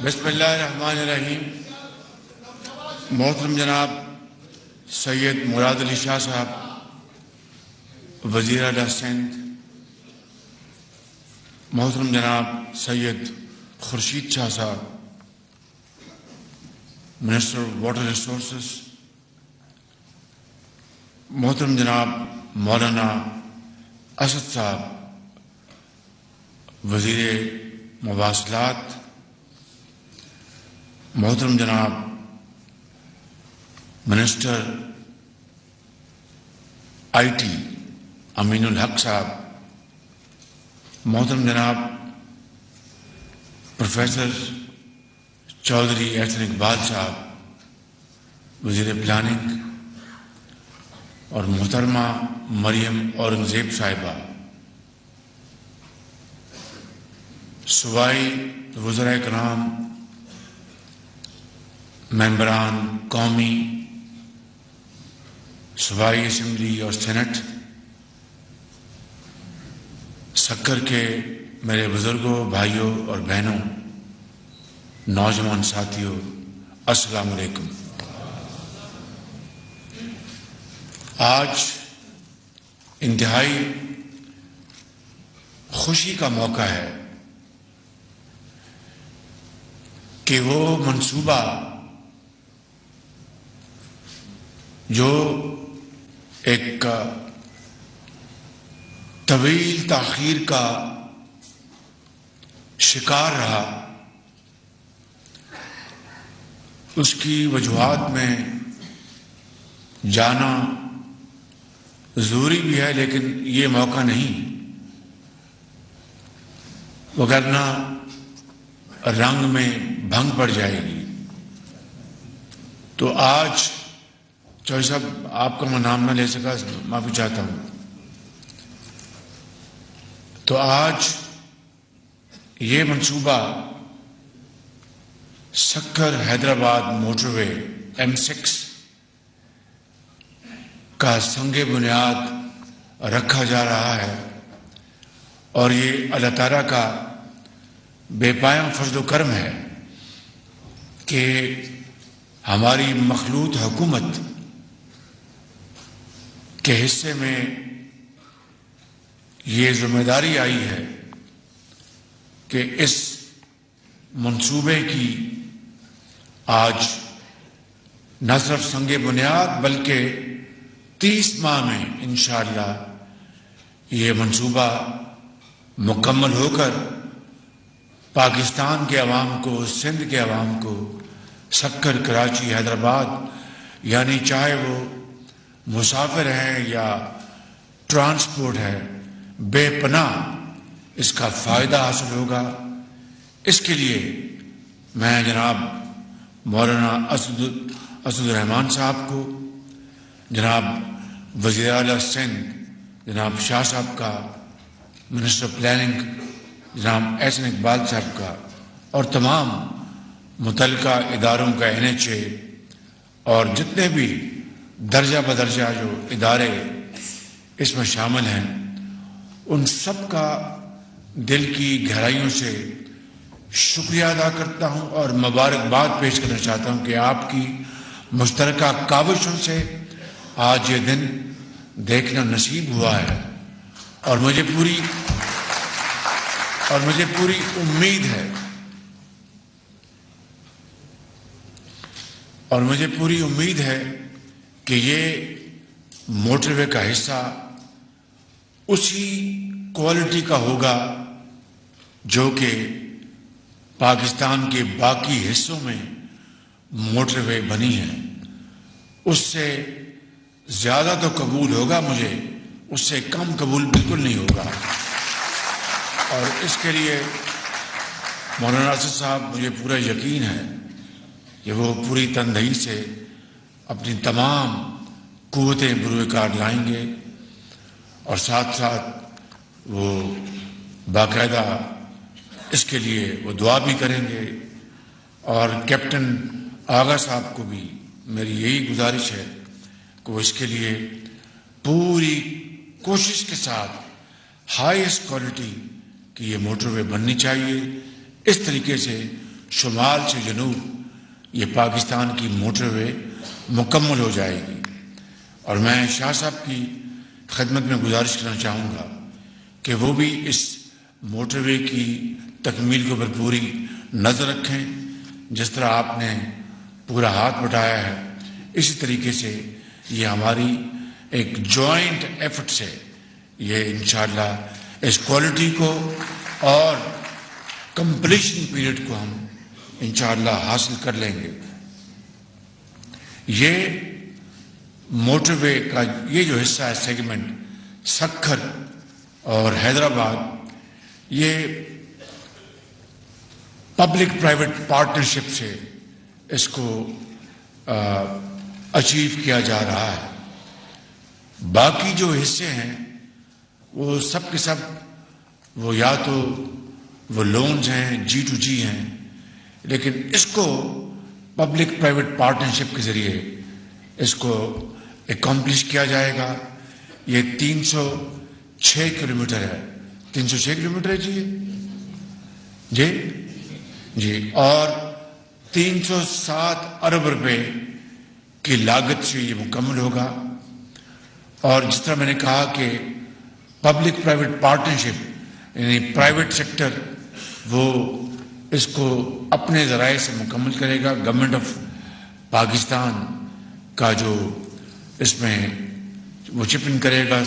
بسم اللہ الرحمن الرحیم. محترم جناب سید مراد علی شاہ صاحب وزیر اعلیٰ سندھ، محترم جناب سید خورشید شاہ صاحب منسٹر واٹر ریسورسز، محترم جناب مولانا اسد صاحب وزیر مواصلات، محترم جناب منسٹر آئی ٹی امین الحق صاحب، محترم جناب پروفیسر چودھری احسن اقبال صاحب وزیر پلاننگ، اور محترمہ مریم اورنگزیب صاحبہ صوبائی وزراء کرام، ممبران قومی صوبائی اسمبلی اور سینٹ، سکر کے میرے بزرگوں، بھائیوں اور بہنوں، نوجوان ساتھیوں، السلام علیکم. آج انتہائی خوشی کا موقع ہے کہ وہ منصوبہ جو ایک طویل تاخیر کا شکار رہا، اس کی وجوہات میں جانا ضروری بھی ہے، لیکن یہ موقع نہیں، وگرنہ رنگ میں بھنگ پڑ جائے گی. تو آج چوہدری صاحب آپ کا میں نام نہ لے سکا، معافی چاہتا ہوں. تو آج یہ منصوبہ سکر حیدرآباد موٹر وے M6 کا سنگ بنیاد رکھا جا رہا ہے، اور یہ اللہ تعالیٰ کا بے پایاں فضل و کرم ہے کہ ہماری مخلوط حکومت کے حصے میں یہ ذمہ داری آئی ہے کہ اس منصوبے کی آج نہ صرف سنگ بنیاد بلکہ 30 ماہ میں انشاءاللہ یہ منصوبہ مکمل ہو کر پاکستان کے عوام کو، سندھ کے عوام کو، سکر، کراچی، حیدرآباد، یعنی چاہے وہ مسافر ہیں یا ٹرانسپورٹ ہے، بے پناہ اس کا فائدہ حاصل ہوگا. اس کے لیے میں جناب مولانا اسد الرحمان صاحب کو، جناب وزیر اعلیٰ سندھ جناب شاہ صاحب کا، منسٹر پلاننگ جناب احسن اقبال صاحب کا، اور تمام متعلقہ اداروں کا NHA اور جتنے بھی درجہ بدرجہ جو ادارے اس میں شامل ہیں، ان سب کا دل کی گہرائیوں سے شکریہ ادا کرتا ہوں اور مبارکباد پیش کرنا چاہتا ہوں کہ آپ کی مشترکہ کاوشوں سے آج یہ دن دیکھنا نصیب ہوا ہے. اور مجھے پوری امید ہے کہ یہ موٹر وے کا حصہ اسی کوالٹی کا ہوگا جو کہ پاکستان کے باقی حصوں میں موٹر وے بنی ہے. اس سے زیادہ تو قبول ہوگا مجھے، اس سے کم قبول بالکل نہیں ہوگا. اور اس کے لیے مولانا اسد صاحب مجھے پورا یقین ہے کہ وہ پوری تندہی سے اپنی تمام قوتیں بروئے کار لائیں گے، اور ساتھ ساتھ وہ باقاعدہ اس کے لیے وہ دعا بھی کریں گے. اور کیپٹن آغا صاحب کو بھی میری یہی گزارش ہے کہ وہ اس کے لیے پوری کوشش کے ساتھ ہائیسٹ کوالٹی کی یہ موٹر وے بننی چاہیے. اس طریقے سے شمال سے جنوب یہ پاکستان کی موٹر وے مکمل ہو جائے گی. اور میں شاہ صاحب کی خدمت میں گزارش کرنا چاہوں گا کہ وہ بھی اس موٹر وے کی تکمیل کے اوپر پوری نظر رکھیں. جس طرح آپ نے پورا ہاتھ بٹایا ہے اسی طریقے سے یہ ہماری ایک جوائنٹ ایفرٹ سے یہ انشاءاللہ اس کوالٹی کو اور کمپلیشن پیریڈ کو ہم انشاءاللہ حاصل کر لیں گے. یہ موٹر وے کا یہ جو حصہ ہے سیگمنٹ سکھر اور حیدرآباد، یہ پبلک پرائیویٹ پارٹنرشپ سے اس کو اچیو کیا جا رہا ہے. باقی جو حصے ہیں وہ سب کے سب وہ یا تو وہ لونز ہیں، جی ٹو جی ہیں، لیکن اس کو پبلک پرائیویٹ پارٹنرشپ کے ذریعے اس کو اکمپلش کیا جائے گا. یہ 306 کلومیٹر ہے. 306 کلومیٹر ہے جی اور 307 ارب روپے کی لاگت سے یہ مکمل ہوگا. اور جس طرح میں نے کہا کہ پبلک پرائیویٹ پارٹنرشپ یعنی پرائیویٹ سیکٹر وہ اس کو اپنے ذرائع سے مکمل کرے گا. گورنمنٹ آف پاکستان کا جو اس میں وہ چپ ان کرے گا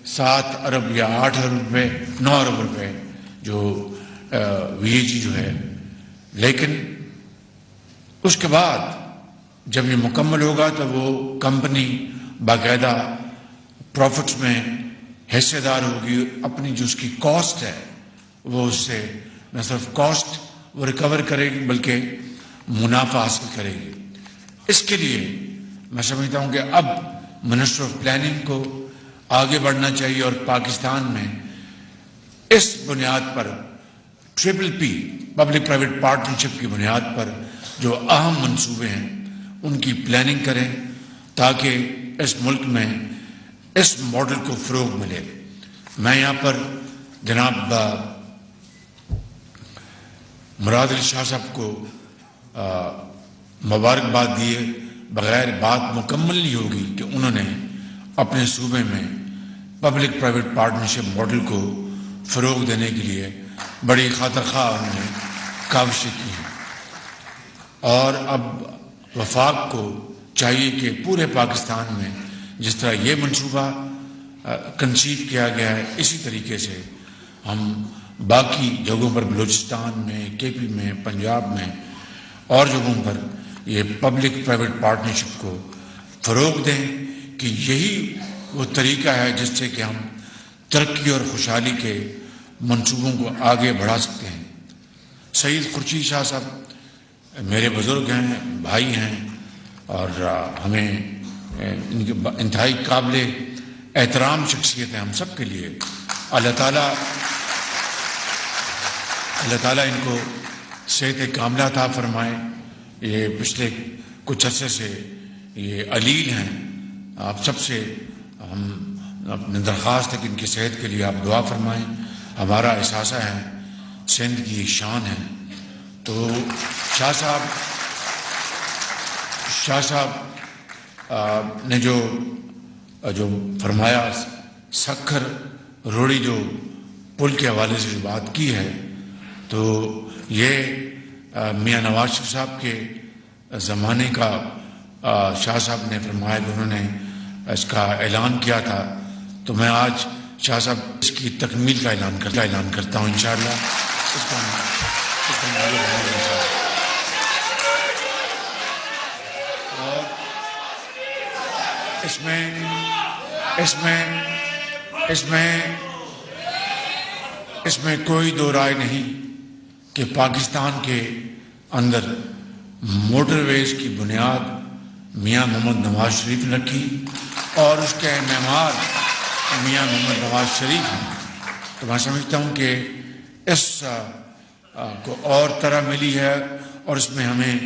7 ارب یا 8 ارب روپے 9 ارب روپے جو وی اے جی جو ہے. لیکن اس کے بعد جب یہ مکمل ہوگا تو وہ کمپنی باقاعدہ پروفٹس میں حصے دار ہوگی. اپنی جو اس کی کاسٹ ہے وہ اس سے نہ صرف کاسٹ وہ ریکور کرے گی بلکہ منافع حاصل کرے گی. اس کے لیے میں سمجھتا ہوں کہ اب منسٹر آف پلاننگ کو آگے بڑھنا چاہیے اور پاکستان میں اس بنیاد پر ٹرپل پی پبلک پرائیویٹ پارٹنرشپ کی بنیاد پر جو اہم منصوبے ہیں ان کی پلاننگ کریں تاکہ اس ملک میں اس ماڈل کو فروغ ملے. میں یہاں پر جناب مراد علی شاہ صاحب کو مبارکباد دیے بغیر بات مکمل نہیں ہوگی کہ انہوں نے اپنے صوبے میں پبلک پرائیویٹ پارٹنرشپ ماڈل کو فروغ دینے کے لیے بڑی خاطر خواہ انہوں نے کاوشیں کی ہیں. اور اب وفاق کو چاہیے کہ پورے پاکستان میں جس طرح یہ منصوبہ کنسیو کیا گیا ہے اسی طریقے سے ہم باقی جگہوں پر بلوچستان میں، کے پی میں، پنجاب میں اور جگہوں پر یہ پبلک پرائیویٹ پارٹنرشپ کو فروغ دیں کہ یہی وہ طریقہ ہے جس سے کہ ہم ترقی اور خوشحالی کے منصوبوں کو آگے بڑھا سکتے ہیں. سید خورشید شاہ صاحب میرے بزرگ ہیں، بھائی ہیں اور ہمیں ان کے انتہائی قابل احترام شخصیت ہے ہم سب کے لیے. اللہ تعالیٰ ان کو صحت کاملہ عطا فرمائے. یہ پچھلے کچھ عرصے سے یہ علیل ہیں. آپ سب سے ہم اپنی درخواست ہے کہ ان کی صحت کے لیے آپ دعا فرمائیں. ہمارا احساسہ ہے، سندھ کی شان ہے. تو شاہ صاحب نے جو فرمایا سکھر روڑی جو پل کے حوالے سے جو بات کی ہے تو یہ میاں نواز شریف صاحب کے زمانے کا شاہ صاحب نے فرمایا کہ انہوں نے اس کا اعلان کیا تھا. تو میں آج شاہ صاحب اس کی تکمیل کا اعلان کرتا ہوں انشاءاللہ. اور اس میں کوئی دو رائے نہیں کہ پاکستان کے اندر موٹر ویز کی بنیاد میاں محمد نواز شریف نے رکھی اور اس کے معمار میاں محمد نواز شریف ہیں. تو میں سمجھتا ہوں کہ اس کو اور طرح ملی ہے اور اس میں ہمیں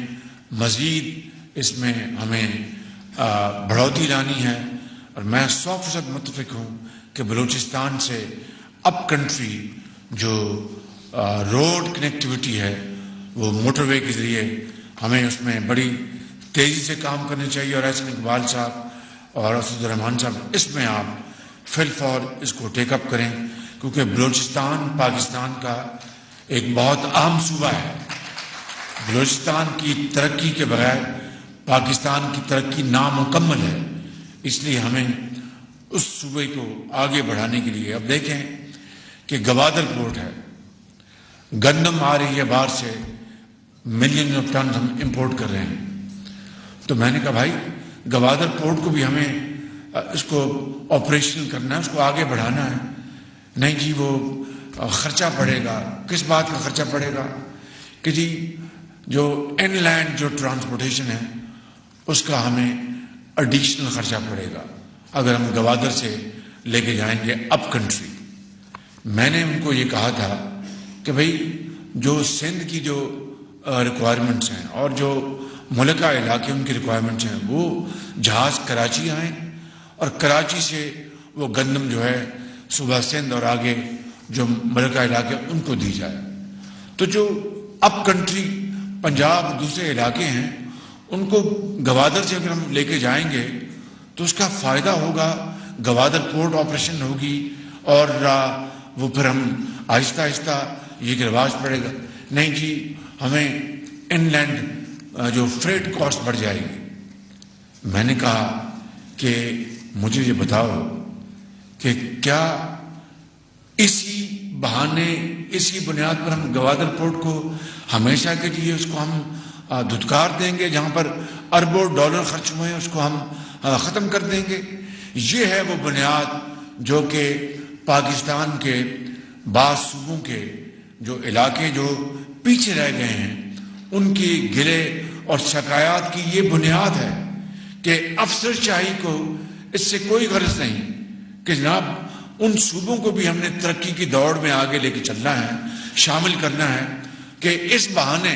مزید اس میں ہمیں بڑھوتری لانی ہے. اور میں 100% متفق ہوں کہ بلوچستان سے اپ کنٹری جو روڈ کنیکٹیوٹی ہے وہ موٹر وے کے ذریعے ہمیں اس میں بڑی تیزی سے کام کرنے چاہیے، اور احسن اقبال صاحب اور اسد الرحمان صاحب اس میں آپ فی الفور اس کو ٹیک اپ کریں، کیونکہ بلوچستان پاکستان کا ایک بہت اہم صوبہ ہے۔ بلوچستان کی ترقی کے بغیر پاکستان کی ترقی نامکمل ہے، اس لیے ہمیں اس صوبے کو آگے بڑھانے کے لیے اب دیکھیں کہ گوادر پورٹ ہے، گندم آ رہی ہے باہر سے، ملین آف ٹن ہم امپورٹ کر رہے ہیں۔ تو میں نے کہا بھائی گوادر پورٹ کو بھی ہمیں اس کو آپریشن کرنا ہے، اس کو آگے بڑھانا ہے۔ نہیں جی وہ خرچہ پڑے گا، کس بات کا خرچہ پڑے گا کہ جی جو ان لینڈ جو ٹرانسپورٹیشن ہے اس کا ہمیں ایڈیشنل خرچہ پڑے گا اگر ہم گوادر سے لے کے جائیں گے اپ کنٹری۔ میں نے ان کو یہ کہا تھا کہ بھئی جو سندھ کی جو ریکوائرمنٹس ہیں اور جو ملکہ علاقے ان کی ریکوائرمنٹس ہیں، وہ جہاز کراچی آئیں اور کراچی سے وہ گندم جو ہے صوبہ سندھ اور آگے جو ملکہ علاقے ان کو دی جائے۔ تو جو اپ کنٹری پنجاب اور دوسرے علاقے ہیں ان کو گوادر سے اگر ہم لے کے جائیں گے تو اس کا فائدہ ہوگا، گوادر پورٹ آپریشن ہوگی اور وہ پھر ہم آہستہ آہستہ یہ رواج پڑے گا۔ نہیں جی ہمیں ان لینڈ جو فریٹ کاسٹ بڑھ جائے گی۔ میں نے کہا کہ مجھے یہ بتاؤ کہ کیا اسی بہانے اسی بنیاد پر ہم گوادر پورٹ کو ہمیشہ کے لیے اس کو ہم دھتکار دیں گے، جہاں پر اربوں ڈالر خرچ ہوئے ہیں اس کو ہم ختم کر دیں گے؟ یہ ہے وہ بنیاد جو کہ پاکستان کے بعض صوبوں کے جو علاقے جو پیچھے رہ گئے ہیں ان کی گلے اور شکایات کی یہ بنیاد ہے کہ افسر شاہی کو اس سے کوئی غرض نہیں کہ جناب ان صوبوں کو بھی ہم نے ترقی کی دوڑ میں آگے لے کے چلنا ہے، شامل کرنا ہے، کہ اس بہانے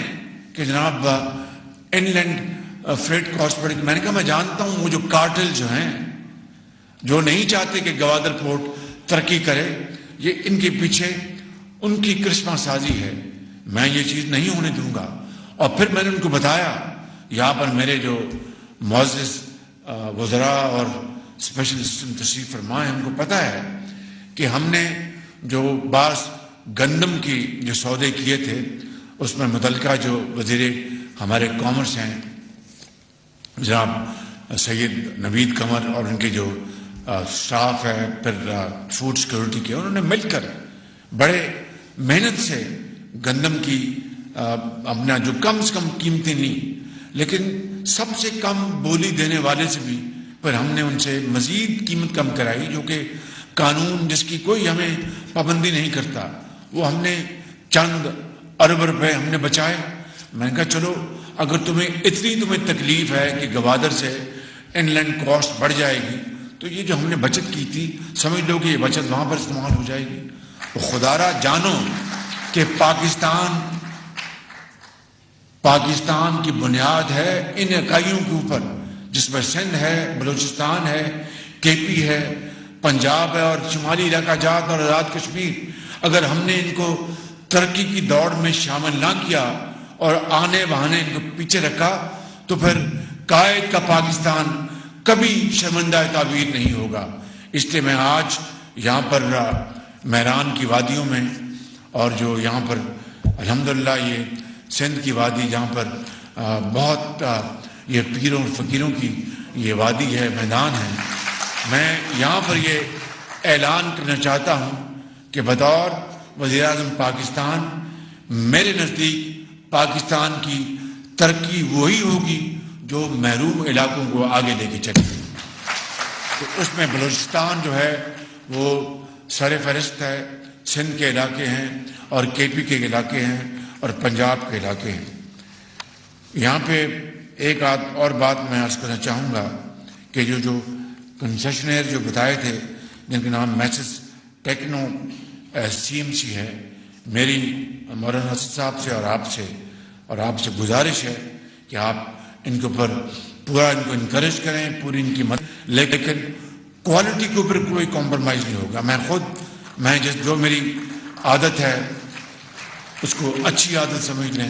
کہ جناب ان لینڈ فریٹ کاسٹ بڑھے گی۔ میں نے کہا میں جانتا ہوں وہ جو کارٹل جو ہیں جو نہیں چاہتے کہ گوادر پورٹ ترقی کرے، یہ ان کے پیچھے ان کی کرشمہ سازی ہے، میں یہ چیز نہیں ہونے دوں گا۔ اور پھر میں نے ان کو بتایا، یہاں پر میرے جو معزز وزراء اور اسپیشل اسسٹنٹ تشریف فرما ہیں ان کو پتہ ہے کہ ہم نے جو بعض گندم کی جو سودے کیے تھے اس میں متعلقہ جو وزیر ہمارے کامرس ہیں جناب سید نوید قمر اور ان کے جو سٹاف ہے، پھر فوڈ سیکورٹی کے، انہوں نے مل کر بڑے محنت سے گندم کی اپنا جو کم سے کم قیمتیں لی، لیکن سب سے کم بولی دینے والے سے بھی پھر ہم نے ان سے مزید قیمت کم کرائی، جو کہ قانون جس کی کوئی ہمیں پابندی نہیں کرتا، وہ ہم نے چند ارب روپے ہم نے بچائے۔ میں نے کہا چلو اگر تمہیں تکلیف ہے کہ گوادر سے ان لینڈ کاسٹ بڑھ جائے گی تو یہ جو ہم نے بچت کی تھی سمجھ لو کہ یہ بچت وہاں پر استعمال ہو جائے گی۔ تو خدا را جانو کہ پاکستان کی بنیاد ہے ان اکائیوں کے اوپر، جس میں سندھ ہے، بلوچستان ہے، کے پی ہے، پنجاب ہے اور شمالی علاقہ جات اور آزاد کشمیر۔ اگر ہم نے ان کو ترقی کی دوڑ میں شامل نہ کیا اور آنے بہانے ان کو پیچھے رکھا تو پھر قائد کا پاکستان کبھی شرمندہ تعبیر نہیں ہوگا۔ اس لیے میں آج یہاں پر میران کی وادیوں میں اور جو یہاں پر الحمدللہ یہ سندھ کی وادی جہاں پر بہت یہ پیروں اور فقیروں کی یہ وادی ہے، میدان ہے، میں یہاں پر یہ اعلان کرنا چاہتا ہوں کہ بطور وزیر اعظم پاکستان میرے نزدیک پاکستان کی ترقی وہی ہوگی جو محروم علاقوں کو آگے لے کے چلے گی۔ تو اس میں بلوچستان جو ہے وہ سر فہرست ہے، سندھ کے علاقے ہیں اور کے پی کے علاقے ہیں اور پنجاب کے علاقے ہیں۔ یہاں پہ ایک اور بات میں عرض کرنا چاہوں گا کہ جو کنسیشنر جو بتائے تھے جن کا نام میسز ٹیکنو CMC ہے، میری مولانا اسد صاحب سے اور آپ سے گزارش ہے کہ آپ ان کے اوپر پورا ان کو انکریج کریں، پوری ان کی مدد، لیکن کوالٹی کے اوپر کوئی کمپرومائز نہیں ہوگا۔ میں جو میری عادت ہے اس کو اچھی عادت سمجھ لیں